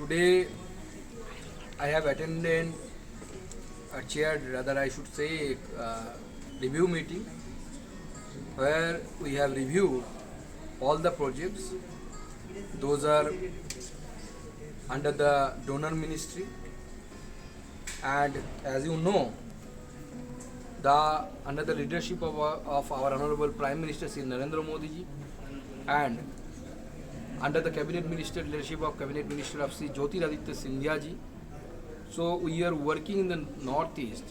Today I have attended a chaired, rather I should say, review meeting where we have reviewed all the projects. Those are under the donor ministry, and as you know, the under the leadership of our honorable Prime Minister Sri Narendra Modi ji, and under the cabinet minister leadership of cabinet minister of Sri Jyotiraditya Scindia ji. So we are working in the northeast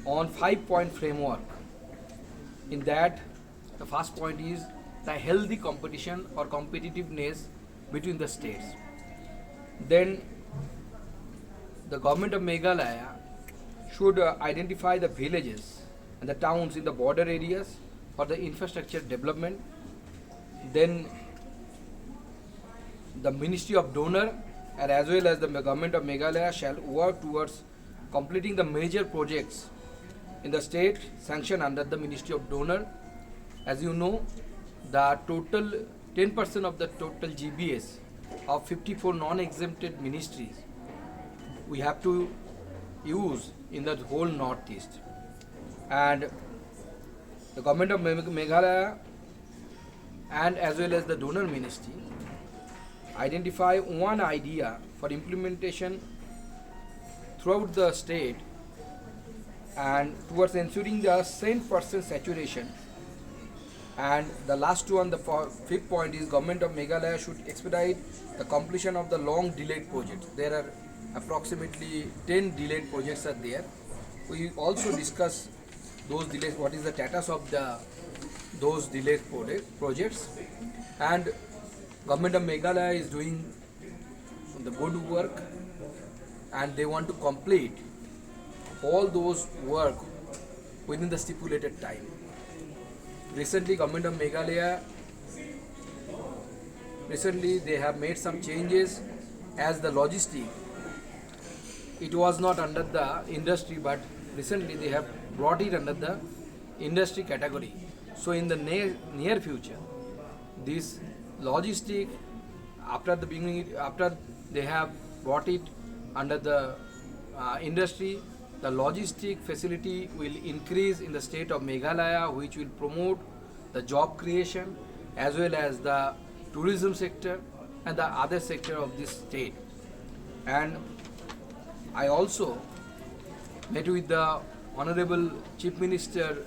on 5-point framework. In that, the first point is the healthy competition or competitiveness between the states. Then the government of Meghalaya should identify the villages and the towns in the border areas for the infrastructure development. Then the Ministry of Donor and as well as the government of Meghalaya shall work towards completing the major projects in the state sanctioned under the Ministry of Donor. As you know, the total 10% of the total GBS of 54 non-exempted ministries we have to use in the whole northeast. And the government of Meghalaya and as well as the donor ministry identify one idea for implementation throughout the state and towards ensuring the 100% saturation. And the last one, the fifth point is government of Meghalaya should expedite the completion of the long delayed projects. There are approximately 10 delayed projects are there. We also discuss those delays, what is the status of those delayed projects, and government of Meghalaya is doing the good work and they want to complete all those work within the stipulated time. Recently, government of Meghalaya, they have made some changes as the logistic. It was not under the industry, but recently they have brought it under the industry category. So in the near future, this logistic, after they have brought it under the industry, the logistic facility will increase in the state of Meghalaya, which will promote the job creation as well as the tourism sector and the other sector of this state. And I also met with the Honorable Chief Minister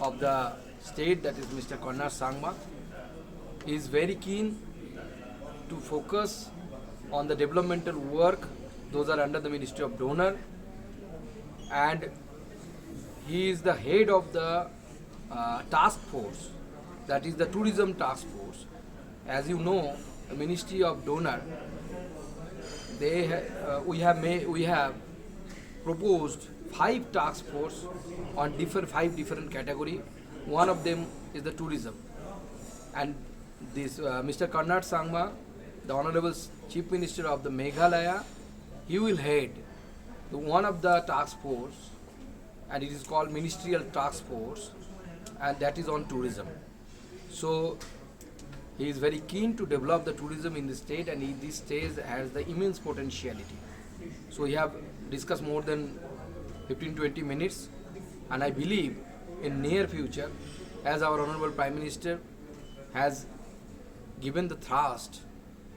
of the state, that is Mr. DoNER Sangma. He is very keen to focus on the developmental work. Those are under the Ministry of Donor, and he is the head of the task force, that is the tourism task force. As you know, the Ministry of Donor, we have proposed 5 task force on 5 different category. One of them is the tourism, and this Mr. DoNER Sangma, the Honorable Chief Minister of the Meghalaya, he will head one of the task force, and it is called Ministerial Task Force, and that is on tourism. So he is very keen to develop the tourism in the state, and this state has the immense potentiality. So we have discussed more than 15-20 minutes, and I believe in near future, as our Honorable Prime Minister has given the thrust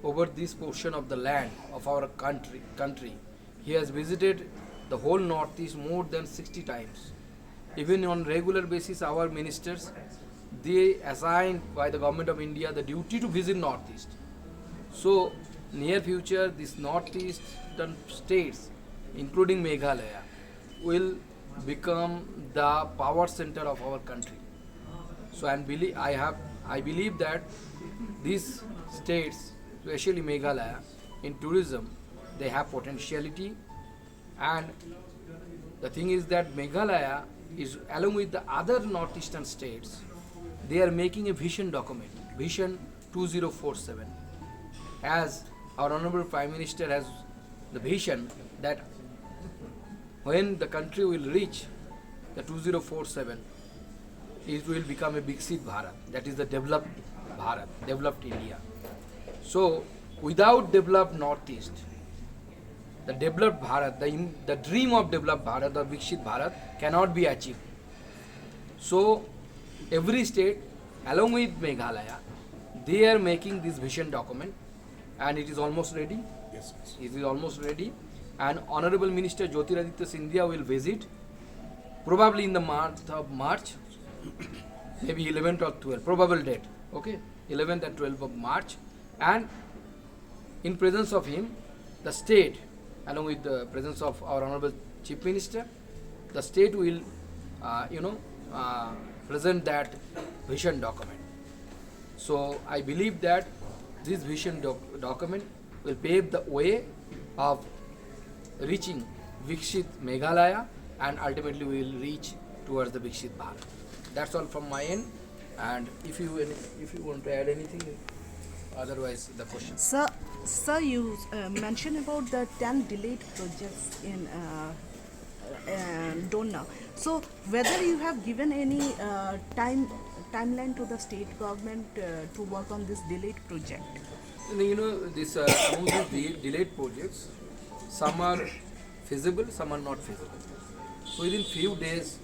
over this portion of the land of our country. He has visited the whole northeast more than 60 times. Even on regular basis, our ministers, they assigned by the government of India the duty to visit northeast. So near future, this northeastern states, including Meghalaya, will become the power center of our country. So I believe that these states, especially Meghalaya, in tourism, they have potentiality. And the thing is that Meghalaya is, along with the other northeastern states, they are making a vision document, Vision 2047. As our Honorable Prime Minister has the vision that when the country will reach the 2047, it will become a Viksit Bharat, that is the developed Bharat, developed India. So without developed Northeast, the developed Bharat, the dream of developed Bharat, the Vikshit Bharat cannot be achieved. So every state, along with Meghalaya, they are making this vision document, and it is almost ready. Yes. It is almost ready, and Honorable Minister Jyotiraditya Scindia will visit probably in the month of March, maybe 11th or 12th, probable date. Okay, 11th and 12th of March, and in presence of him, the state, along with the presence of our Honorable Chief Minister, the state will, present that vision document. So I believe that this vision document will pave the way of reaching Vikshit Meghalaya, and ultimately we will reach towards the Vikshit Bharat. That's all from my end. And if you want to add anything, otherwise the question. Sir, you mentioned about the 10 delayed projects in DoNER. So, whether you have given any timeline to the state government to work on this delayed project? This among these delayed projects, some are feasible, some are not feasible. So within few days,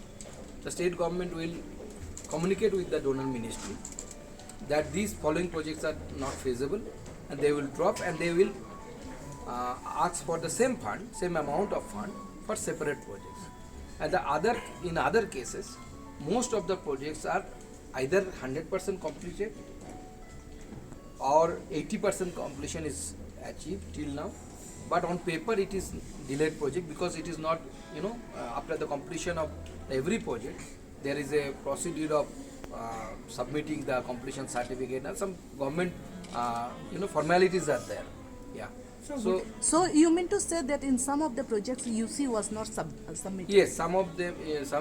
the state government will communicate with the donor ministry that these following projects are not feasible, and they will drop, and they will ask for the same amount of fund for separate projects. And in other cases, most of the projects are either 100% completed or 80% completion is achieved till now. But on paper it is delayed project because it is not, after the completion of every project, there is a procedure of submitting the completion certificate, and some government, formalities are there. Yeah. So you mean to say that in some of the projects UC was not submitted? Yes, some of them,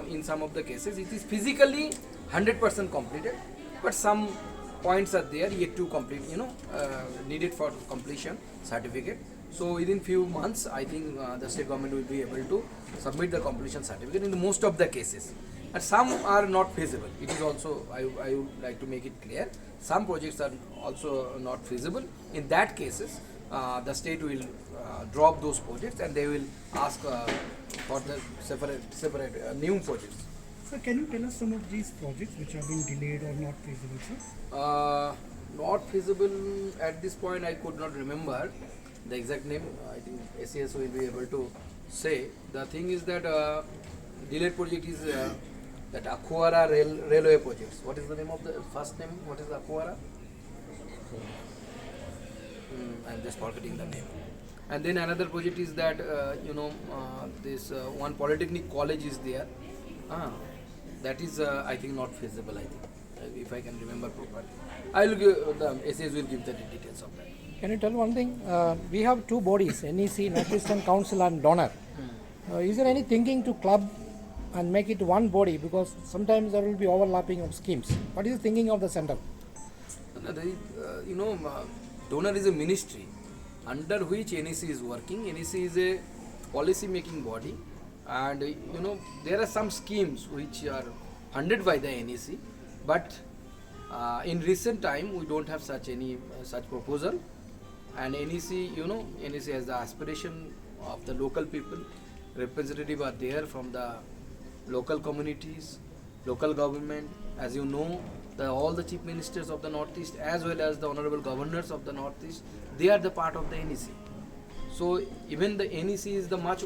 in some of the cases, it is physically 100% completed, but some points are there yet to complete, needed for completion certificate. So within few months, I think the state government will be able to submit the completion certificate in most of the cases. And some are not feasible. It is also, I would like to make it clear, some projects are also not feasible. In that cases, the state will drop those projects, and they will ask for the separate new projects. Sir, can you tell us some of these projects which have been delayed or not feasible, sir? Not feasible at this point. I could not remember the exact name. I think SAS will be able to say. The thing is that delayed project is that Akwara railway projects. What is the name of the first name? What is Akwara? I'm just forgetting the name. And then another project is that this one polytechnic college is there. That is I think not feasible. I think if I can remember properly, I will give the SAS will give the details of that. Can you tell one thing? We have two bodies, NEC, Northeastern Council, and DoNER. Is there any thinking to club and make it one body? Because sometimes there will be overlapping of schemes. What is the thinking of the center? DoNER is a ministry under which NEC is working. NEC is a policy making body, and there are some schemes which are funded by the NEC, but in recent time we don't have such proposal. And NEC, NEC has the aspiration of the local people. Representatives are there from the local communities, local government. As you know, all the chief ministers of the Northeast, as well as the honorable governors of the Northeast, they are the part of the NEC. So even the NEC is the much